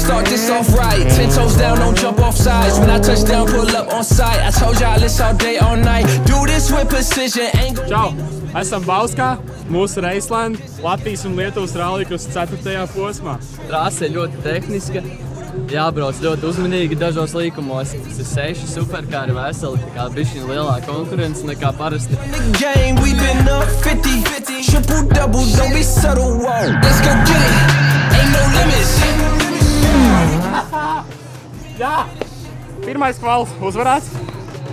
Start this off right, 10 toes down, don't jump off sides. When I touch down, pull up on sight. I told y'all this all day, all night. Do this with precision. Čau! Esam Bauskā, mūsu Raceland, Latvijas un Lietuvas rallycross 4. posmā. Trase ir ļoti tehniska, jābrauc ļoti uzmanīgi dažos līkumos. Tas ir 6 superkāri veseli, tā kā bišķiņ lielāka konkurence nekā parasti. Triple-double, don't be subtle, whoa. Let's go get it, ain't no limits. Jā! Pirmais kvals uzvarēts,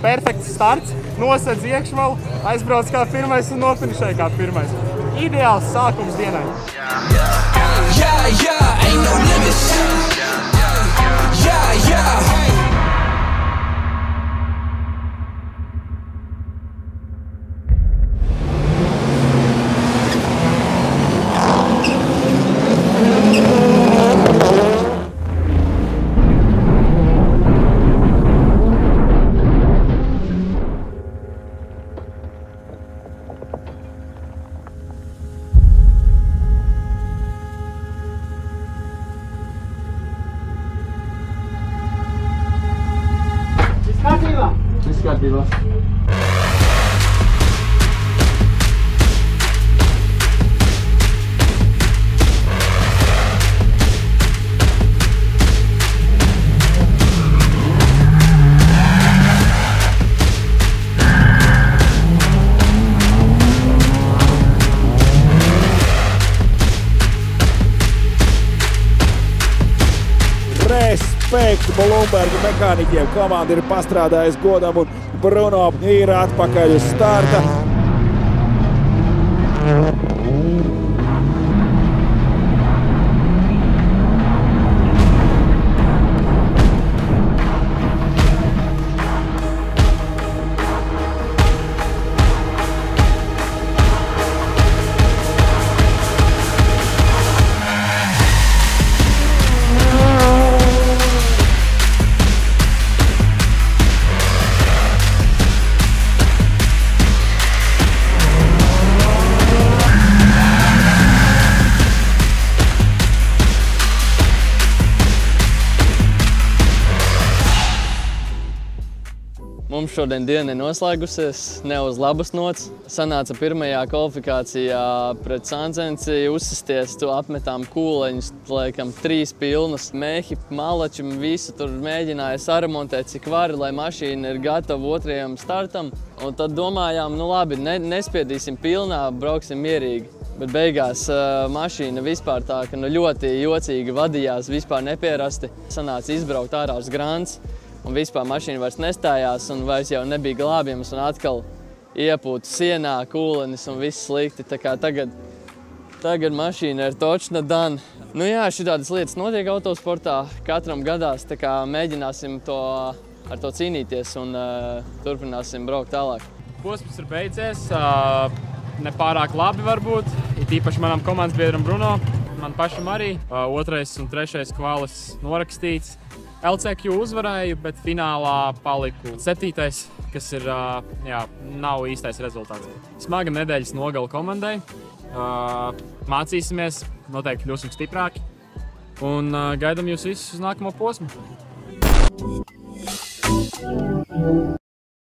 perfekts starts, nosedz iekšvalu, aizbrauc kā pirmais un nofinišēja kā pirmais. Ideāls sākums dienai. Ain't no limits. Viss kārtībā. Respektu Blumberga mehāniķiem. Komanda ir pastrādājusi godam un Bruno ir atpakaļ uz starta. Mums šodien diena ir noslēgusies, ne uz labas nots. Sanāca pirmajā kvalifikācijā pret Sanzenci uzsisties, tu apmetām kūleņus, laikam 3 pilnas. Mehi, malači, visu tur mēģināja saremontēt, cik vari, lai mašīna ir gatava 2. startam. Un tad domājām, nu labi, nespiedīsim pilnā, brauksim mierīgi. Bet beigās mašīna vispār tā, ka ļoti jocīgi vadījās, vispār nepierasti. Sanāca izbraukt ārā uz Grants. Un vispār mašīna vairs nestājās un vairs jau nebija glābjams un atkal iepūta sienā, kūlenis un viss slikti. Tā kā tagad mašīna ir točna done. Nu jā, šitādas lietas notiek autosportā, katram gadās, tā kā mēģināsim ar to cīnīties un turpināsim braukt tālāk. Posms ir beidzies, nepārāk labi varbūt, it īpaši manam komandas biedram Bruno, man pašam arī. 2. un 3. kvalis norakstīts. LCQ uzvarēju, bet finālā paliku 7. kas ir, nav īstais rezultāts. Smaga nedēļas nogala komandai. Mācīsimies, noteikti kļūsim stiprāki. Un gaidam jūs visus uz nākamo posmu.